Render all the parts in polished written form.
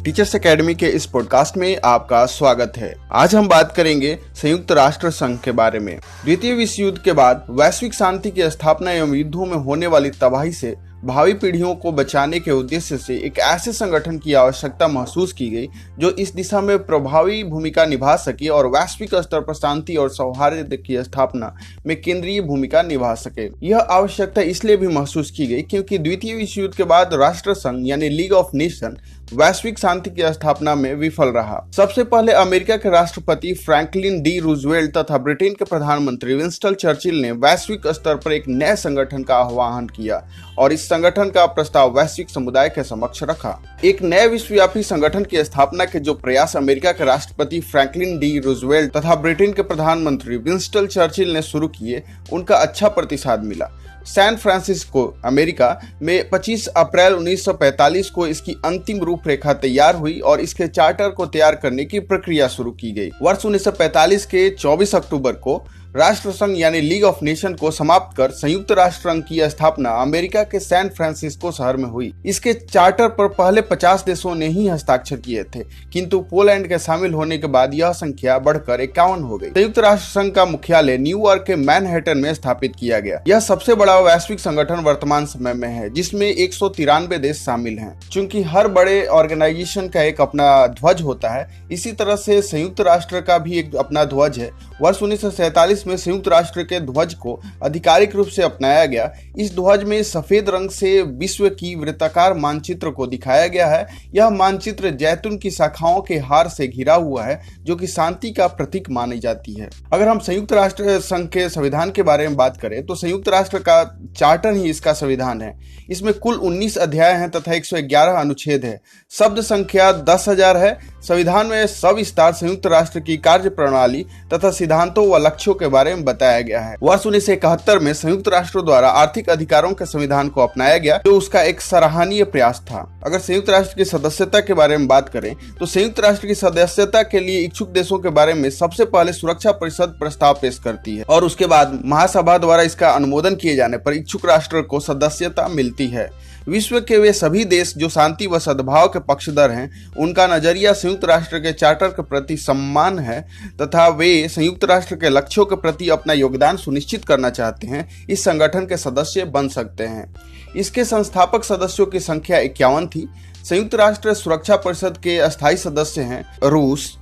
Teachers academy के इस podcast में आपका स्वागत है। आज हम बात करेंगे संयुक्त राष्ट्र संघ के बारे में। द्वितीय विश्व युद्ध के बाद वैश्विक शांति की स्थापना एवं युद्धों में होने वाली तबाही से भावी पीढ़ियों को बचाने के उद्देश्य से एक ऐसे संगठन की आवश्यकता महसूस की गई जो इस दिशा में प्रभावी भूमिका निभा सके और वैश्विक स्तर पर शांति और सौहार्द की स्थापना में केंद्रीय भूमिका निभा सके। यह आवश्यकता इसलिए भी महसूस की गई क्योंकि द्वितीय विश्व युद्ध के बाद राष्ट्र संघ यानी लीग ऑफ नेशन वैश्विक शांति की स्थापना में विफल रहा। सबसे पहले अमेरिका के राष्ट्रपति फ्रैंकलिन डी रूजवेल्ट तथा ब्रिटेन के प्रधानमंत्री विंस्टन चर्चिल ने वैश्विक स्तर पर एक नए संगठन का आह्वान किया और इस संगठन का प्रस्ताव वैश्विक समुदाय के समक्ष रखा। एक नए विश्वव्यापी संगठन की स्थापना के जो प्रयास अमेरिका के राष्ट्रपति फ्रैंकलिन डी रूजवेल्ट तथा ब्रिटेन के प्रधानमंत्री विंस्टन चर्चिल ने शुरू किए, उनका अच्छा प्रतिसाद मिला। सैन फ्रांसिस्को अमेरिका में 25 अप्रैल 1945 को इसकी अंतिम रूपरेखा तैयार हुई और इसके चार्टर को तैयार करने की प्रक्रिया शुरू की गई। वर्ष 1945 के 24 अक्टूबर को राष्ट्र संघ यानी लीग ऑफ नेशन को समाप्त कर संयुक्त राष्ट्र संघ की स्थापना अमेरिका के सैन फ्रांसिस्को शहर में हुई। इसके चार्टर पर पहले 50 देशों ने ही हस्ताक्षर किए थे, किंतु पोलैंड के शामिल होने के बाद यह संख्या बढ़कर 51 हो गई। संयुक्त राष्ट्र संघ का मुख्यालय न्यूयॉर्क के मैनहट्टन में स्थापित किया गया। यह सबसे बड़ा वैश्विक संगठन वर्तमान समय में है, जिसमें 193 देश शामिल हैं। चूंकि हर बड़े ऑर्गेनाइजेशन का एक अपना ध्वज होता है, इसी तरह से संयुक्त राष्ट्र का भी एक अपना ध्वज है। वर्ष 1947 में संयुक्त राष्ट्र के ध्वज को आधिकारिक रूप से अपनाया गया। इस ध्वज में सफेद रंग से विश्व की वृत्ताकार मानचित्र को दिखाया गया है। यह मानचित्र जैतून की शाखाओं के हार से घिरा हुआ है, जो कि शांति का प्रतीक मानी जाती है। अगर हम संयुक्त राष्ट्र संघ के संविधान के बारे में बात करें तो संयुक्त राष्ट्र का चार्टर ही इसका संविधान है। इसमें कुल 19 अध्याय हैं तथा 111 अनुच्छेद है। शब्द संख्या 10,000 है। संविधान में सविस्तार संयुक्त राष्ट्र की कार्य प्रणाली तथा सिद्धांतों व लक्ष्यों के बारे में बताया गया है। वर्ष 1971 में संयुक्त राष्ट्र द्वारा आर्थिक अधिकारों के संविधान को अपनाया गया, जो उसका एक सराहनीय प्रयास था। अगर संयुक्त राष्ट्र की सदस्यता के बारे में बात करें तो संयुक्त राष्ट्र की सदस्यता के लिए इच्छुक देशों के बारे में सबसे पहले सुरक्षा परिषद प्रस्ताव पेश करती है और उसके बाद महासभा द्वारा इसका अनुमोदन किए जाने पर इच्छुक राष्ट्र को सदस्यता मिलती है। विश्व के वे सभी देश जो शांति व सद्भाव के पक्षधर हैं, उनका नजरिया संयुक्त राष्ट्र के चार्टर के प्रति सम्मान है तथा वे संयुक्त राष्ट्र के लक्ष्यों के प्रति अपना योगदान सुनिश्चित करना चाहते हैं, इस संगठन के सदस्य बन सकते हैं। इसके संस्थापक सदस्यों की संख्या 51 थी। संयुक्त राष्ट्र सुरक्षा परिषद के अस्थायी सदस्य हैं रूस,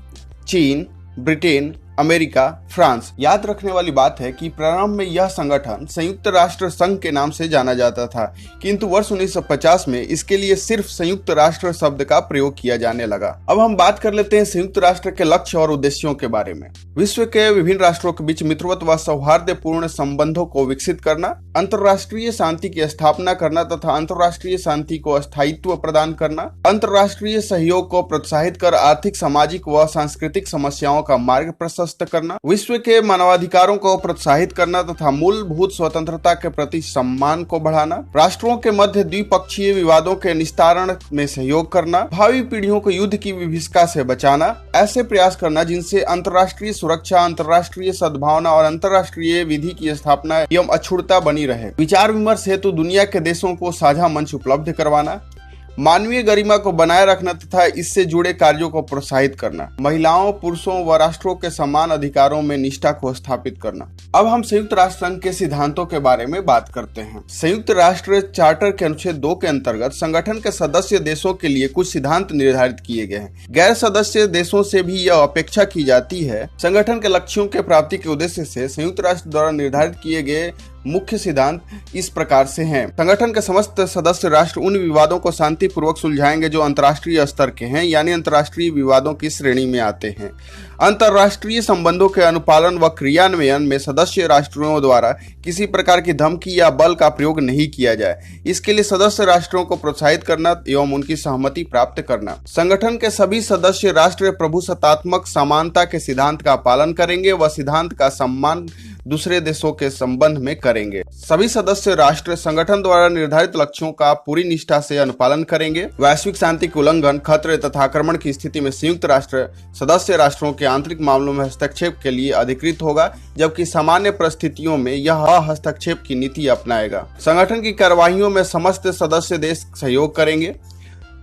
चीन, ब्रिटेन, अमेरिका, फ्रांस। याद रखने वाली बात है कि प्रारंभ में यह संगठन संयुक्त राष्ट्र संघ के नाम से जाना जाता था, किंतु वर्ष 1950 में इसके लिए सिर्फ संयुक्त राष्ट्र शब्द का प्रयोग किया जाने लगा। अब हम बात कर लेते हैं संयुक्त राष्ट्र के लक्ष्य और उद्देश्यों के बारे में। विश्व के विभिन्न राष्ट्रों के बीच मित्रवत व सौहार्दपूर्ण संबंधों को विकसित करना, अंतर्राष्ट्रीय शांति की स्थापना करना तथा अंतर्राष्ट्रीय शांति को स्थायित्व प्रदान करना, अंतर्राष्ट्रीय सहयोग को प्रोत्साहित कर आर्थिक, सामाजिक व सांस्कृतिक समस्याओं का मार्ग प्रशस्त करना, विश्व के मानवाधिकारों को प्रोत्साहित करना तथा मूलभूत स्वतंत्रता के प्रति सम्मान को बढ़ाना, राष्ट्रों के मध्य द्विपक्षीय विवादों के निस्तारण में सहयोग करना, भावी पीढ़ियों को युद्ध की विभीषिका से बचाना, ऐसे प्रयास करना जिनसे अंतर्राष्ट्रीय सुरक्षा, अंतर्राष्ट्रीय सद्भावना और अंतर्राष्ट्रीय विधि की स्थापना एवं अक्षुण्णता बनी रहे। विचार विमर्श हेतु दुनिया के देशों को साझा मंच उपलब्ध करवाना, मानवीय गरिमा को बनाए रखना तथा इससे जुड़े कार्यों को प्रोत्साहित करना, महिलाओं, पुरुषों व राष्ट्रों के समान अधिकारों में निष्ठा को स्थापित करना। अब हम संयुक्त राष्ट्र संघ के सिद्धांतों के बारे में बात करते हैं। संयुक्त राष्ट्र चार्टर के अनुच्छेद 2 के अंतर्गत संगठन के सदस्य देशों के लिए कुछ सिद्धांत निर्धारित किए गए हैं। गैर सदस्य देशों से भी यह अपेक्षा की जाती है। संगठन के लक्ष्यों के प्राप्ति के उद्देश्य से संयुक्त राष्ट्र द्वारा निर्धारित किए गए मुख्य सिद्धांत इस प्रकार से हैं। संगठन के समस्त सदस्य राष्ट्र उन विवादों को शांतिपूर्वक सुलझाएंगे जो अंतर्राष्ट्रीय स्तर के हैं, यानी अंतर्राष्ट्रीय विवादों की श्रेणी में आते हैं। अंतर्राष्ट्रीय संबंधों के अनुपालन व क्रियान्वयन में सदस्य राष्ट्रों द्वारा किसी प्रकार की धमकी या बल का प्रयोग नहीं किया जाए। इसके लिए सदस्य राष्ट्रों को प्रोत्साहित करना एवं उनकी सहमति प्राप्त करना। संगठन के सभी सदस्य राष्ट्र प्रभुसत्तात्मक समानता के सिद्धांत का पालन करेंगे व सिद्धांत का सम्मान दूसरे देशों के संबंध में करेंगे। सभी सदस्य राष्ट्र संगठन द्वारा निर्धारित लक्ष्यों का पूरी निष्ठा से अनुपालन करेंगे। वैश्विक शांति के उल्लंघन, खतरे तथा आक्रमण की स्थिति में संयुक्त राष्ट्र सदस्य राष्ट्रों के आंतरिक मामलों में हस्तक्षेप के लिए अधिकृत होगा, जबकि सामान्य परिस्थितियों में यह हस्तक्षेप की नीति अपनाएगा। संगठन की कार्यवाहियों में समस्त सदस्य देश सहयोग करेंगे।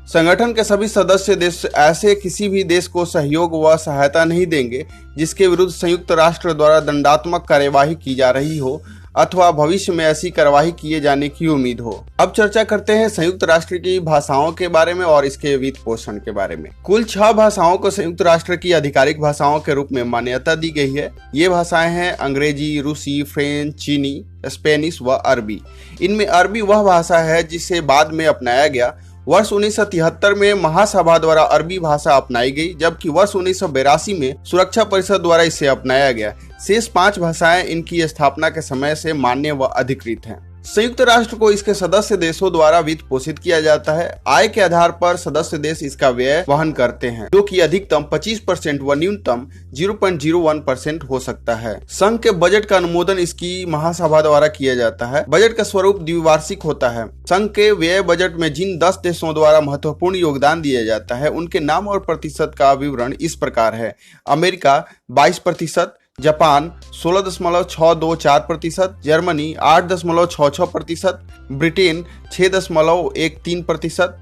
संगठन के सभी सदस्य देश ऐसे किसी भी देश को सहयोग व सहायता नहीं देंगे जिसके विरुद्ध संयुक्त राष्ट्र द्वारा दंडात्मक कार्यवाही की जा रही हो अथवा भविष्य में ऐसी कार्यवाही किए जाने की उम्मीद हो। अब चर्चा करते हैं संयुक्त राष्ट्र की भाषाओं के बारे में और इसके वित्त पोषण के बारे में। कुल 6 भाषाओं को संयुक्त राष्ट्र की आधिकारिक भाषाओं के रूप में मान्यता दी गई है। ये भाषाएं हैं अंग्रेजी, रूसी, फ्रेंच, चीनी, स्पेनिश व अरबी। इनमें अरबी वह भाषा है जिसे बाद में अपनाया गया। वर्ष 1973 में महासभा द्वारा अरबी भाषा अपनाई गई, जबकि वर्ष 1982 में सुरक्षा परिषद द्वारा इसे अपनाया गया। शेष 5 भाषाएं इनकी स्थापना के समय से मान्य व अधिकृत हैं। संयुक्त राष्ट्र को इसके सदस्य देशों द्वारा वित्त पोषित किया जाता है। आय के आधार पर सदस्य देश इसका व्यय वहन करते हैं, जो कि अधिकतम 25% व न्यूनतम 0.01% हो सकता है। संघ के बजट का अनुमोदन इसकी महासभा द्वारा किया जाता है। बजट का स्वरूप द्विवार्षिक होता है। संघ के व्यय बजट में जिन 10 देशों द्वारा महत्वपूर्ण योगदान दिया जाता है उनके नाम और प्रतिशत का विवरण इस प्रकार है। America 22%, Japan 16.624%, Germany 8.66%, Britain 6.13%,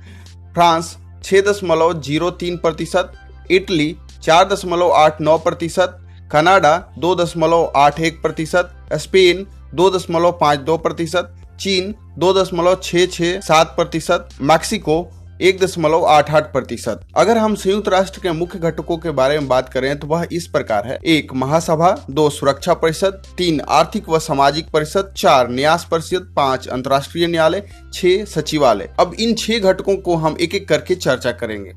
France 6.03%, Italy 4.89%, Canada 2.81%, Spain 2.52%, चीन 2.667%, मैक्सिको 1.88%। अगर हम संयुक्त राष्ट्र के मुख्य घटकों के बारे में बात करें तो वह इस प्रकार है। 1 महासभा, 2 सुरक्षा परिषद, 3 आर्थिक व सामाजिक परिषद, 4 न्यास परिषद, 5 अंतर्राष्ट्रीय न्यायालय, 6 सचिवालय। अब इन 6 घटकों को हम एक एक करके चर्चा करेंगे।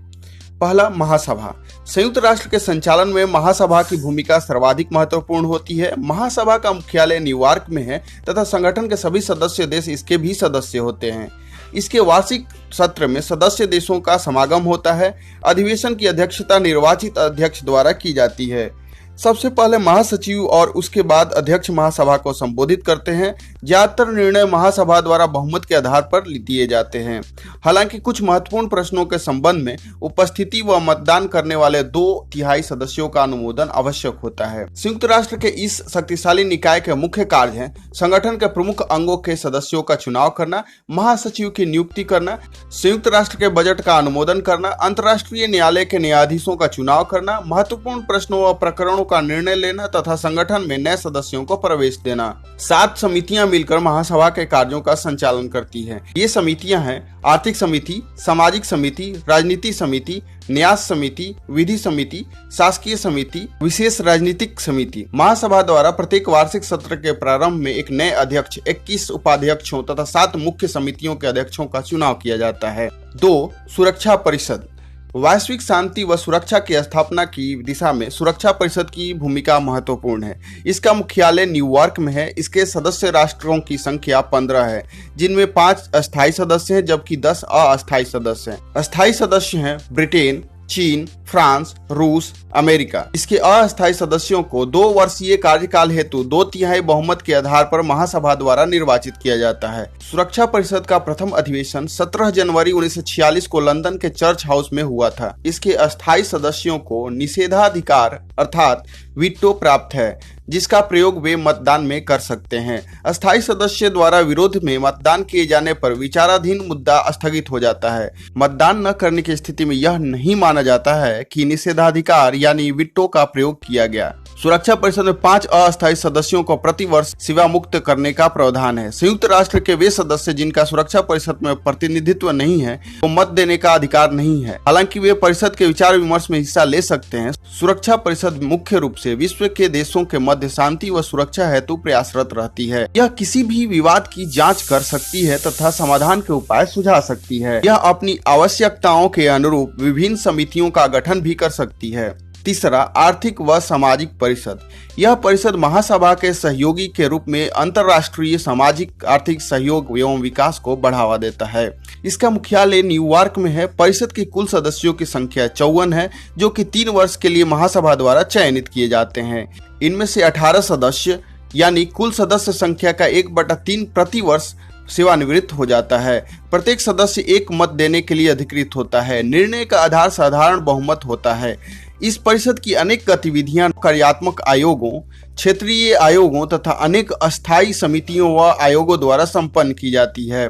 पहला, महासभा। संयुक्त राष्ट्र के संचालन में महासभा की भूमिका सर्वाधिक महत्वपूर्ण होती है। महासभा का मुख्यालय न्यूयॉर्क में है तथा संगठन के सभी सदस्य देश इसके भी सदस्य होते हैं। इसके वार्षिक सत्र में सदस्य देशों का समागम होता है। अधिवेशन की अध्यक्षता निर्वाचित अध्यक्ष द्वारा की जाती है। सबसे पहले महासचिव और उसके बाद अध्यक्ष महासभा को संबोधित करते हैं। ज्यादातर निर्णय महासभा द्वारा बहुमत के आधार पर दिए जाते हैं। हालांकि कुछ महत्वपूर्ण प्रश्नों के संबंध में उपस्थिति व मतदान करने वाले 2/3 सदस्यों का अनुमोदन आवश्यक होता है। संयुक्त राष्ट्र के इस शक्तिशाली निकाय के मुख्य कार्य हैं संगठन के प्रमुख अंगों के सदस्यों का चुनाव करना, महासचिव की नियुक्ति करना, संयुक्त राष्ट्र के बजट का अनुमोदन करना, अंतर्राष्ट्रीय न्यायालय के न्यायाधीशों का चुनाव करना, महत्वपूर्ण प्रश्नों व प्रकरणों का निर्णय लेना तथा संगठन में नए सदस्यों को प्रवेश देना। 7 समितियां मिलकर महासभा के कार्यों का संचालन करती हैं। ये समितियां हैं आर्थिक समिति, सामाजिक समिति, राजनीति समिति, न्यास समिति, विधि समिति, शासकीय समिति, विशेष राजनीतिक समिति। महासभा द्वारा प्रत्येक वार्षिक सत्र के प्रारंभ में एक नए अध्यक्ष, 21 उपाध्यक्षों तथा 7 मुख्य समितियों के अध्यक्षों का चुनाव किया जाता है। 2 सुरक्षा परिषद। वैश्विक शांति व सुरक्षा की स्थापना की दिशा में सुरक्षा परिषद की भूमिका महत्वपूर्ण है। इसका मुख्यालय न्यूयॉर्क में है। इसके सदस्य राष्ट्रों की संख्या 15 है, जिनमें 5 अस्थायी सदस्य हैं जबकि 10 अस्थायी सदस्य हैं। अस्थायी सदस्य हैं ब्रिटेन, चीन, फ्रांस, रूस, अमेरिका। इसके अस्थायी सदस्यों को 2 वर्षीय कार्यकाल हेतु 2/3 बहुमत के आधार पर महासभा द्वारा निर्वाचित किया जाता है। सुरक्षा परिषद का प्रथम अधिवेशन 17 जनवरी 1946 को लंदन के चर्च हाउस में हुआ था। इसके अस्थायी सदस्यों को निषेधाधिकार अर्थात वीटो प्राप्त है, जिसका प्रयोग वे मतदान में कर सकते हैं। अस्थायी सदस्य द्वारा विरोध में मतदान किए जाने पर विचाराधीन मुद्दा स्थगित हो जाता है। मतदान न करने की स्थिति में यह नहीं माना जाता है कि निषेधाधिकार यानी वीटो का प्रयोग किया गया। सुरक्षा परिषद में 5 अस्थायी सदस्यों को प्रति वर्ष सेवा मुक्त करने का प्रावधान है। संयुक्त राष्ट्र के वे सदस्य जिनका सुरक्षा परिषद में प्रतिनिधित्व नहीं है, वो मत देने का अधिकार नहीं है। हालांकि वे परिषद के विचार विमर्श में हिस्सा ले सकते हैं। सुरक्षा परिषद मुख्य रूप से विश्व के देशों के मध्य शांति व सुरक्षा हेतु प्रयासरत रहती है। यह किसी भी विवाद की जांच कर सकती है तथा समाधान के उपाय सुझा सकती है। यह अपनी आवश्यकताओं के अनुरूप विभिन्न समितियों का गठन भी कर सकती है। तीसरा, आर्थिक व सामाजिक परिषद। यह परिषद महासभा के सहयोगी के रूप में अंतर्राष्ट्रीय सामाजिक आर्थिक सहयोग एवं विकास को बढ़ावा देता है। इसका मुख्यालय न्यूयॉर्क में है। परिषद की कुल सदस्यों की संख्या 54 है, जो कि 3 वर्ष के लिए महासभा द्वारा चयनित किए जाते हैं। इनमें से 18 सदस्य यानी कुल सदस्य संख्या का 1/3 प्रति वर्ष सेवानिवृत्त हो जाता है। प्रत्येक सदस्य एक मत देने के लिए अधिकृत होता है। निर्णय का आधार साधारण बहुमत होता है। इस परिषद की अनेक गतिविधियां कार्यात्मक आयोगों, क्षेत्रीय आयोगों तथा अनेक अस्थायी समितियों व आयोगों द्वारा संपन्न की जाती है।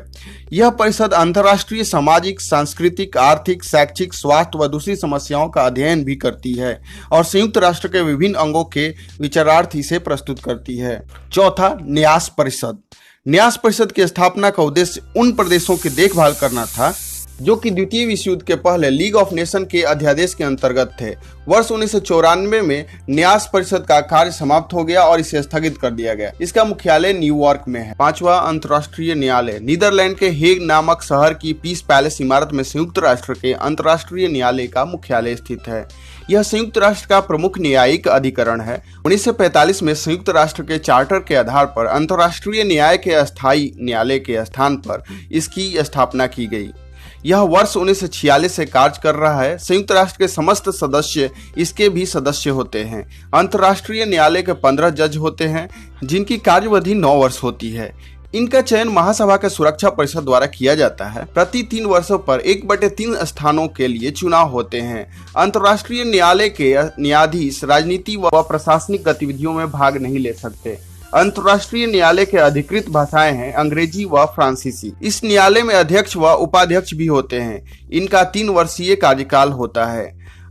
यह परिषद अंतर्राष्ट्रीय सामाजिक, सांस्कृतिक, आर्थिक, शैक्षिक, स्वास्थ्य व दूसरी समस्याओं का अध्ययन भी करती है और संयुक्त राष्ट्र के विभिन्न अंगों के विचारार्थ इसे प्रस्तुत करती है। चौथा, न्यास परिषद। न्यास परिषद की स्थापना का उद्देश्य उन प्रदेशों की देखभाल करना था जो कि द्वितीय विश्व युद्ध के पहले लीग ऑफ नेशन के अध्यादेश के अंतर्गत थे। वर्ष 1994 में न्यास परिषद का कार्य समाप्त हो गया और इसे स्थगित कर दिया गया। इसका मुख्यालय न्यूयॉर्क में है। पांचवा, अंतर्राष्ट्रीय न्यायालय। नीदरलैंड के हेग नामक शहर की पीस पैलेस इमारत में संयुक्त राष्ट्र के अंतर्राष्ट्रीय न्यायालय का मुख्यालय स्थित है। यह संयुक्त राष्ट्र का प्रमुख न्यायिक अधिकरण है। 1945 में संयुक्त राष्ट्र के चार्टर के आधार पर अंतर्राष्ट्रीय न्याय के अस्थायी न्यायालय के स्थान पर इसकी स्थापना की गई। यह वर्ष 1946 से कार्य कर रहा है। संयुक्त राष्ट्र के समस्त सदस्य इसके भी सदस्य होते हैं। अंतर्राष्ट्रीय न्यायालय के 15 जज होते हैं जिनकी कार्यवधि 9 वर्ष होती है। इनका चयन महासभा के सुरक्षा परिषद द्वारा किया जाता है। प्रति 3 वर्षों पर 1/3 स्थानों के लिए चुनाव होते हैं। अंतर्राष्ट्रीय न्यायालय के न्यायाधीश राजनीति व प्रशासनिक गतिविधियों में भाग नहीं ले सकते। अंतर्राष्ट्रीय न्यायालय के अधिकृत भाषाएं हैं अंग्रेजी व फ्रांसीसी। इस न्यायालय में अध्यक्ष व उपाध्यक्ष भी होते हैं। इनका 3 वर्षीय कार्यकाल होता है।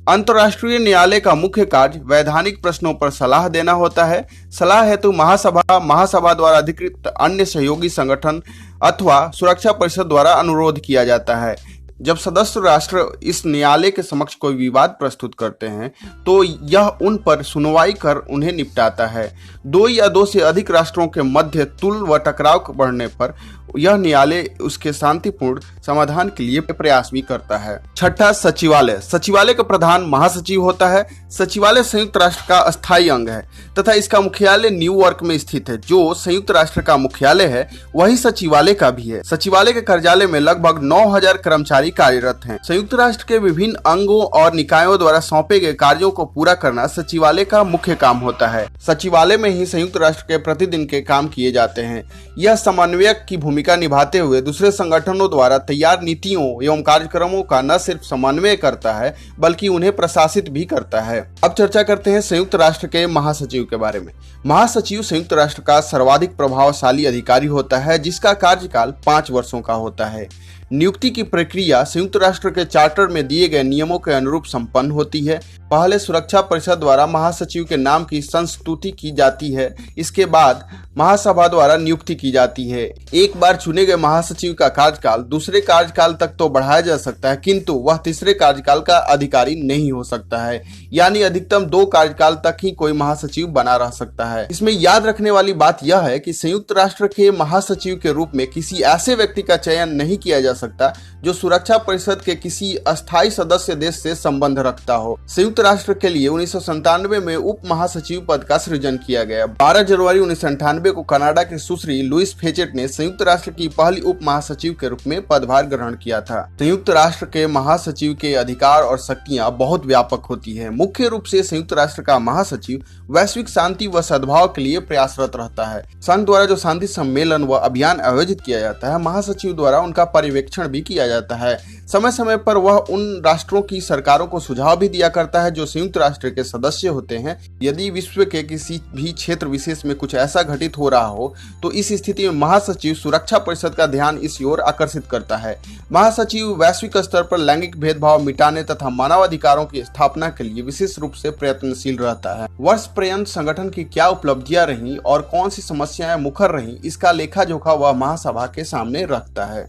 अंतर्राष्ट्रीय न्यायालय का मुख्य कार्य वैधानिक प्रश्नों पर सलाह देना होता है। सलाह हेतु महासभा द्वारा अधिकृत अन्य सहयोगी संगठन अथवा सुरक्षा परिषद द्वारा अनुरोध किया जाता है। जब सदस्य राष्ट्र इस न्यायालय के समक्ष कोई विवाद प्रस्तुत करते हैं तो यह उन पर सुनवाई कर उन्हें निपटाता है। 2 या 2 से अधिक राष्ट्रों के मध्य तुल व टकराव बढ़ने पर यह न्यायालय उसके शांतिपूर्ण समाधान के लिए प्रयास भी करता है। छठा, सचिवालय। सचिवालय का प्रधान महासचिव होता है। सचिवालय संयुक्त राष्ट्र का अस्थायी अंग है तथा इसका मुख्यालय न्यूयॉर्क में स्थित है। जो संयुक्त राष्ट्र का मुख्यालय है वही सचिवालय का भी है। सचिवालय के कार्यालय में लगभग 9000 कर्मचारी कार्यरत हैं। संयुक्त राष्ट्र के विभिन्न अंगों और निकायों द्वारा सौंपे गए कार्यों को पूरा करना सचिवालय का मुख्य काम होता है। सचिवालय में ही संयुक्त राष्ट्र के प्रतिदिन के काम किए जाते हैं। यह समन्वयक की भूमिका निभाते हुए दूसरे संगठनों द्वारा तैयार नीतियों एवं कार्यक्रमों का न सिर्फ समन्वय करता है बल्कि उन्हें प्रशासित भी करता है। अब चर्चा करते हैं संयुक्त राष्ट्र के महासचिव के बारे में। महासचिव संयुक्त राष्ट्र का सर्वाधिक प्रभावशाली अधिकारी होता है जिसका कार्यकाल 5 वर्षों का होता है। नियुक्ति की प्रक्रिया संयुक्त राष्ट्र के चार्टर में दिए गए नियमों के अनुरूप संपन्न होती है। पहले सुरक्षा परिषद द्वारा महासचिव के नाम की संस्तुति की जाती है। इसके बाद महासभा द्वारा नियुक्ति की जाती है। एक बार चुने गए महासचिव का कार्यकाल दूसरे कार्यकाल तक तो बढ़ाया जा सकता है किंतु वह तीसरे कार्यकाल का अधिकारी नहीं हो सकता है। यानी अधिकतम 2 कार्यकाल तक ही कोई महासचिव बना रह सकता है। इसमें याद रखने वाली बात यह है कि संयुक्त राष्ट्र के महासचिव के रूप में किसी ऐसे व्यक्ति का चयन नहीं किया जा सकता जो सुरक्षा परिषद के किसी अस्थायी सदस्य देश से संबंध रखता हो। संयुक्त राष्ट्र के लिए 1997 में उप महासचिव पद का सृजन किया गया। 12 जनवरी 1998 को कनाडा के सुश्री लुइस फेचेट ने संयुक्त राष्ट्र की पहली उप महासचिव के रूप में पदभार ग्रहण किया था। संयुक्त राष्ट्र के महासचिव के अधिकार और शक्तियां बहुत व्यापक होती है। मुख्य रूप से संयुक्त राष्ट्र का महासचिव वैश्विक शांति व सद्भाव के लिए प्रयासरत रहता है। संघ द्वारा जो शांति सम्मेलन व अभियान आयोजित किया जाता है महासचिव द्वारा उनका पर्यवेक्षण भी किया जाता है। समय समय पर वह उन राष्ट्रों की सरकारों को सुझाव भी दिया करता है जो संयुक्त राष्ट्र के सदस्य होते हैं। यदि विश्व के किसी भी क्षेत्र विशेष में कुछ ऐसा घटित हो रहा हो तो इस स्थिति में महासचिव सुरक्षा परिषद का ध्यान इस ओर आकर्षित करता है। महासचिव वैश्विक स्तर पर लैंगिक भेदभाव मिटाने तथा मानवाधिकारों की स्थापना के लिए विशेष रूप से प्रयत्नशील रहता है। वर्ष पर्यंत संगठन की क्या उपलब्धियां रही और कौन सी समस्याएं मुखर रही इसका लेखा जोखा वह महासभा के सामने रखता है।